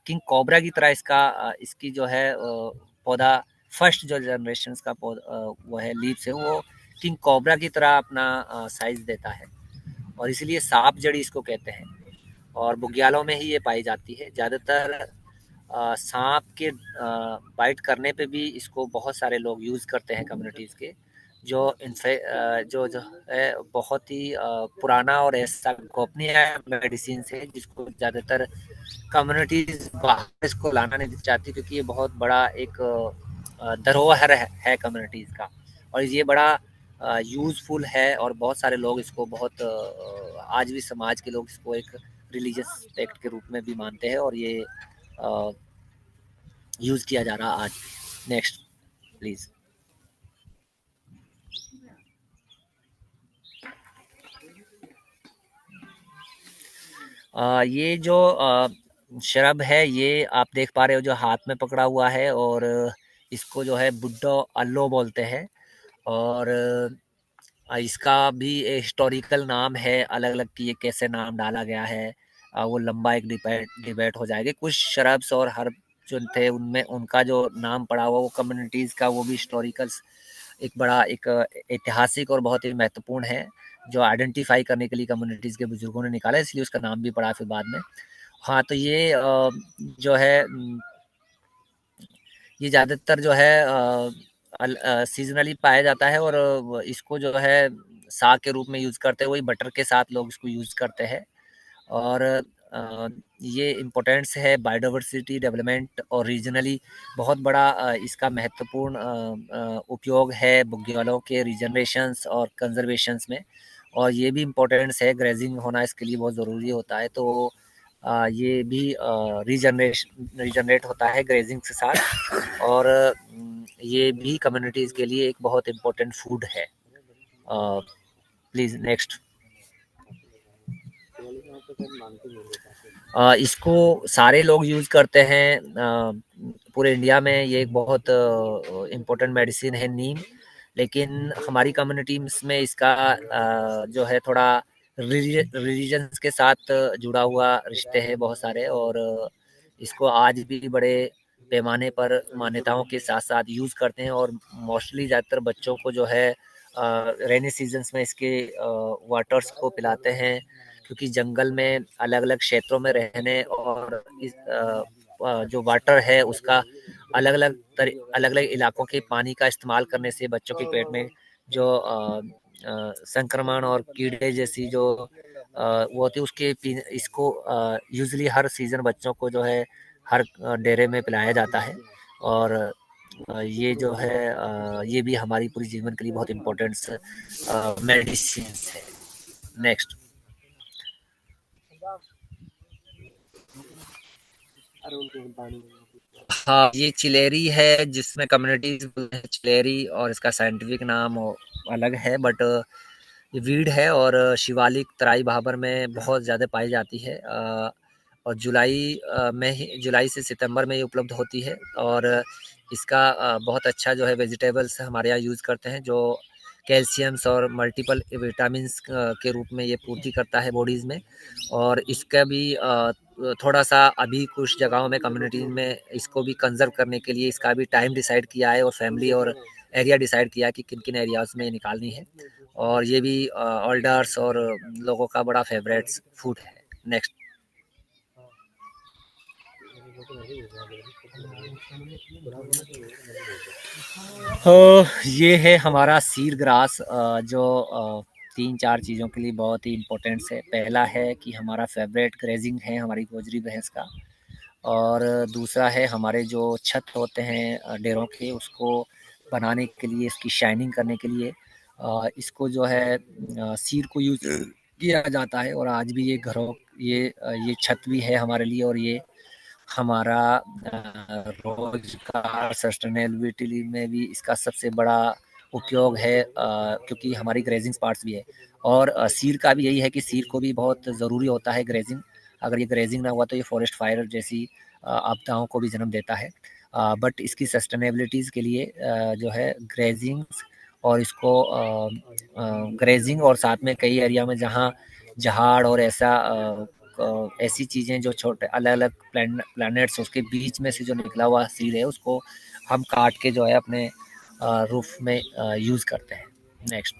किंग कोबरा की तरह इसका इसकी जो है पौधा, फर्स्ट जो जनरेशन का पौधा वो है, लीव्स है, वो किंग कोबरा की तरह अपना साइज देता है और इसीलिए सांप जड़ी इसको कहते हैं। और बुग्यालों में ही ये पाई जाती है ज़्यादातर। सांप के बाइट करने पे भी इसको बहुत सारे लोग यूज़ करते हैं कम्युनिटीज़ के, जो जो है बहुत ही पुराना और ऐसा गोपनीय मेडिसिन है जिसको ज़्यादातर कम्युनिटीज़ बाहर इसको लाना नहीं चाहती, क्योंकि ये बहुत बड़ा एक धरोहर है कम्युनिटीज़ का। और ये बड़ा यूज़फुल है और बहुत सारे लोग इसको बहुत आज भी समाज के लोग इसको एक रिलीजियस एक्ट के रूप में भी मानते हैं और ये यूज़ किया जा रहा आज भी। Next please. ये जो शरब है, ये आप देख पा रहे हो जो हाथ में पकड़ा हुआ है, और इसको जो है बुड्ढो अल्लो बोलते हैं। और इसका भी हिस्टोरिकल नाम है अलग अलग कि ये कैसे नाम डाला गया है, वो लंबा एक डिबेट हो जाएगा। कुछ शराब्स और हर्ब जो थे उनमें उनका जो नाम पड़ा हुआ वो कम्युनिटीज़ का, वो भी हिस्टोरिकल्स एक बड़ा एक ऐतिहासिक और बहुत ही महत्वपूर्ण है, जो आइडेंटिफाई करने के लिए कम्युनिटीज़ के बुजुर्गों ने निकाला, इसलिए उसका नाम भी पड़ा फिर बाद में। हाँ, तो ये जो है ये ज़्यादातर जो है सीज़नली पाया जाता है और इसको जो है साग के रूप में यूज़ करते हैं, वही बटर के साथ लोग इसको यूज़ करते हैं। और ये इम्पोर्टेंस है बायोडाइवर्सिटी डेवलपमेंट और रीजनली बहुत बड़ा इसका महत्वपूर्ण उपयोग है बुग्यालों के रीजनरेशंस और कंजर्वेशंस में। और ये भी इम्पोर्टेंस है, ग्रेजिंग होना इसके लिए बहुत ज़रूरी होता है। तो ये भी रीजनरेट होता है ग्रेजिंग के साथ। और ये भी कम्युनिटीज़ के लिए एक बहुत इम्पोर्टेंट फूड है। Please next. इसको सारे लोग यूज़ करते हैं पूरे इंडिया में। ये एक बहुत इम्पोर्टेंट मेडिसिन है नीम, लेकिन हमारी कम्युनिटीज़ में इसका जो है थोड़ा रिलीजन्स के साथ जुड़ा हुआ रिश्ते हैं बहुत सारे। और इसको आज भी बड़े पैमाने पर मान्यताओं के साथ साथ यूज़ करते हैं। और मोस्टली ज़्यादातर बच्चों को जो है रेनी सीजन्स में इसके वाटर्स को पिलाते हैं, क्योंकि जंगल में अलग अलग क्षेत्रों में रहने और इस जो वाटर है उसका अलग अलग इलाकों के पानी का इस्तेमाल करने से बच्चों के पेट में जो संक्रमण और कीड़े जैसी जो वो होती है उसके इसको यूजली हर सीजन बच्चों को जो है हर डेरे में पिलाया जाता है। और ये जो है ये भी हमारी पूरी जीवन के लिए बहुत इम्पोर्टेंट मेडिसिन है। नेक्स्ट। हाँ, ये चिलेरी है जिसमें कम्युनिटीज चिलेरी, और इसका साइंटिफिक नाम अलग है, बट ये वीड है और शिवालिक तराई भाबर में बहुत ज़्यादा पाई जाती है। और जुलाई से सितंबर में ये उपलब्ध होती है। और इसका बहुत अच्छा जो है वेजिटेबल्स हमारे यहाँ यूज़ करते हैं, जो कैल्शियम्स और मल्टीपल विटामिन्स के रूप में ये पूर्ति करता है बॉडीज़ में। और इसका भी थोड़ा सा अभी कुछ जगहों में कम्युनिटी में इसको भी कंजर्व करने के लिए इसका भी टाइम डिसाइड किया है और फैमिली और एरिया डिसाइड किया कि किन किन एरियाज में निकालनी है। और ये भी ओल्डर्स और लोगों का बड़ा फेवरेट फूड है। नेक्स्ट। ये है हमारा सीर ग्रास, जो 3-4 चीज़ों के लिए बहुत ही इम्पोर्टेंट है। पहला है कि हमारा फेवरेट ग्रेजिंग है हमारी गोजरी भैंस का, और दूसरा है हमारे जो छत होते हैं डेरों के, उसको बनाने के लिए, इसकी शाइनिंग करने के लिए इसको जो है सीर को यूज़ किया जाता है। और आज भी ये घरों ये छत भी है हमारे लिए, और ये हमारा रोजगार सस्टेनेबिलिटी में भी इसका सबसे बड़ा उपयोग है, क्योंकि हमारी ग्रेजिंग पार्ट्स भी है। और सीर का भी यही है कि सीर को भी बहुत ज़रूरी होता है ग्रेजिंग। अगर ये ग्रेजिंग ना हुआ तो ये फॉरेस्ट फायर जैसी आपदाओं को भी जन्म देता है। बट इसकी सस्टेनेबिलिटीज़ के लिए जो है ग्रेजिंग, और इसको ग्रेजिंग और साथ में कई एरिया में जहाँ झाड़ और ऐसी चीज़ें जो छोटे अलग अलग प्लैनेट्स उसके बीच में से जो निकला हुआ सीड है, उसको हम काट के जो है अपने रूफ में यूज़ करते हैं। नेक्स्ट।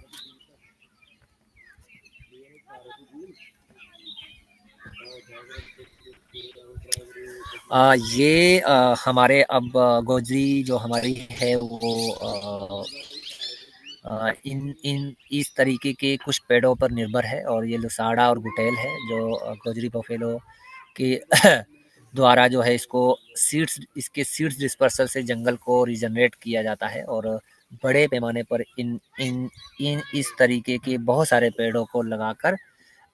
ये हमारे अब गोजरी जो हमारी है वो इन इन इस तरीके के कुछ पेड़ों पर निर्भर है, और ये लुसाड़ा और गुटेल है जो गोजरी बफेलो के द्वारा जो है इसके सीड्स डिस्पर्सल से जंगल को रिजनरेट किया जाता है। और बड़े पैमाने पर इन इन इन इस तरीके के बहुत सारे पेड़ों को लगाकर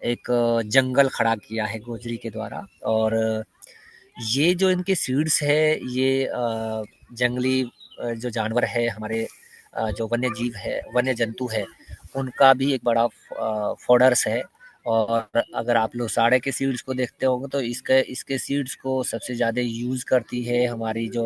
एक जंगल खड़ा किया है गोजरी के द्वारा। और ये जो इनके सीड्स है, ये जंगली जो जानवर है हमारे, जो वन्य जीव है, वन्य जंतु है, उनका भी एक बड़ा फॉडर्स है। और अगर आप लोसाड़े के सीड्स को देखते होंगे तो इसके इसके सीड्स को सबसे ज़्यादा यूज़ करती है हमारी जो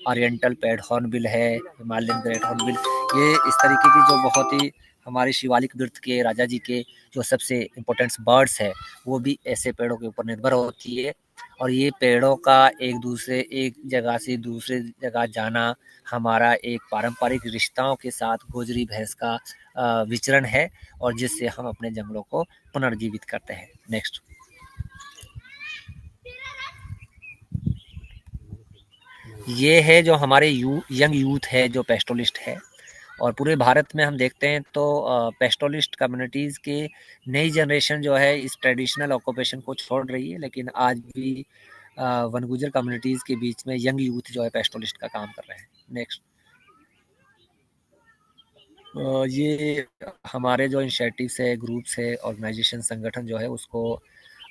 ओरिएंटल पैड हॉर्नबिल है, हिमालयन ग्रेट हॉर्नबिल। ये इस तरीके की जो बहुत ही हमारे शिवालिक वृत्त के राजा जी के जो सबसे इम्पोर्टेंट बर्ड्स है, वो भी ऐसे पेड़ों के ऊपर निर्भर होती है। और ये पेड़ों का एक जगह से दूसरे जगह जाना हमारा एक पारंपरिक रिश्ताओं के साथ गोजरी भैंस का विचरण है, और जिससे हम अपने जंगलों को पुनर्जीवित करते हैं। नेक्स्ट। ये है जो हमारे यंग यूथ है जो पेस्टोलिस्ट है, और पूरे भारत में हम देखते हैं तो पेस्टोलिस्ट कम्युनिटीज़ के नई जनरेशन जो है इस ट्रेडिशनल ऑक्यूपेशन को छोड़ रही है, लेकिन आज भी वनगुजर कम्युनिटीज़ के बीच में यंग यूथ जो है पेस्टोलिस्ट का काम कर रहे हैं। नेक्स्ट। ये हमारे जो इनिशिएटिव्स है, ग्रुप्स है, ऑर्गेनाइजेशन, संगठन जो है उसको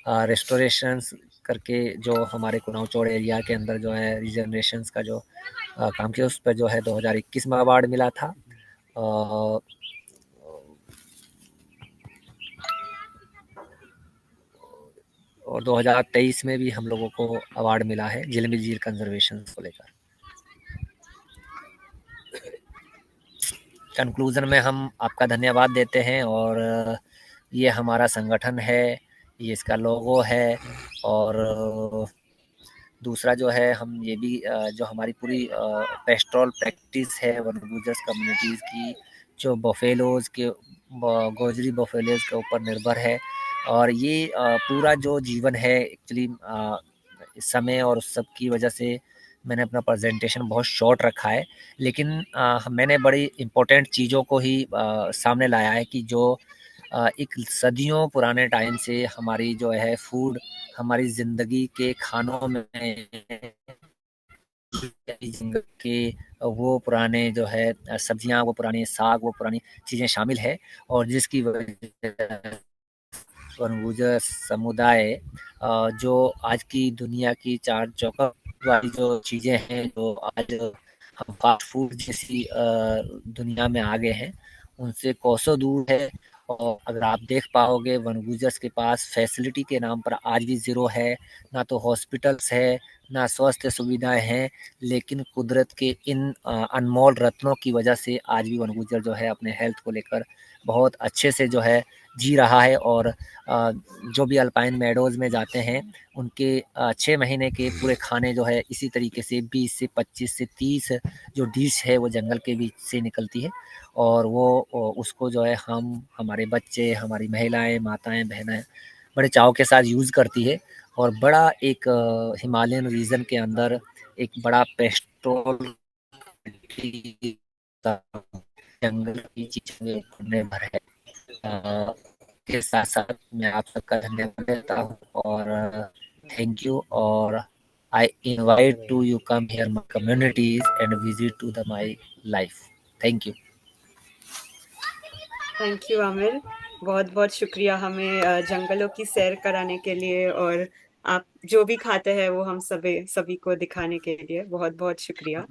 रेस्टोरेशंस करके जो हमारे कुनाव-चौड़ एरिया के अंदर जो है रीजनरेशंस का जो काम किया, उस पर जो है 2021 में अवार्ड मिला था। और 2023 में भी हम लोगों को अवार्ड मिला है झिलमिल झील कंजर्वेशन को लेकर। कंक्लूजन में हम आपका धन्यवाद देते हैं, और ये हमारा संगठन है, ये इसका लोगो है। और दूसरा जो है हम ये भी जो हमारी पूरी पेस्टोरल प्रैक्टिस है वनगुजर्स कम्युनिटीज़ की, जो बफेलोज़ के गोजरी बफेलोज़ के ऊपर निर्भर है। और ये पूरा जो जीवन है एक्चुअली समय और सब की वजह से मैंने अपना प्रेजेंटेशन बहुत शॉर्ट रखा है, लेकिन मैंने बड़ी इम्पोर्टेंट चीज़ों को ही सामने लाया है कि जो एक सदियों पुराने टाइम से हमारी जो है फूड, हमारी ज़िंदगी के खानों में के वो पुराने जो है सब्जियां, वो पुराने साग, वो पुरानी चीज़ें शामिल है, और जिसकी वजह वनभोजन समुदाय जो आज की दुनिया की चार चौखट वाली जो चीज़ें हैं, जो आज हम फास्ट फूड जैसी दुनिया में आ गए हैं, उनसे कोसों दूर है। और अगर आप देख पाओगे वनगुजर्स के पास फैसिलिटी के नाम पर आज भी ज़ीरो है, ना तो हॉस्पिटल्स है, ना स्वास्थ्य सुविधाएं हैं, लेकिन कुदरत के इन अनमोल रत्नों की वजह से आज भी वनगुजर जो है अपने हेल्थ को लेकर बहुत अच्छे से जो है जी रहा है। और जो भी अल्पाइन मेडोज़ में जाते हैं, उनके 6 महीने के पूरे खाने जो है इसी तरीके से 20 से 25 से 30 जो डिश है वो जंगल के बीच से निकलती है, और वो उसको जो है हमारे बच्चे, हमारी महिलाएं, माताएं, बहनें बड़े चाव के साथ यूज़ करती है। और बड़ा एक हिमालयन रीजन के अंदर एक बड़ा पेस्टोल जंगल की चीजें ढूंढने भर है। के साथ साथ मैं आप सबका धन्यवाद देता हूँ और थैंक यू। और I invite to you come here my communities and visit to the my life. Thank you. Thank you Aamir, बहुत बहुत शुक्रिया हमें जंगलों की सैर कराने के लिए, और आप जो भी खाते हैं वो हम सभी सभी को दिखाने के लिए बहुत बहुत शुक्रिया।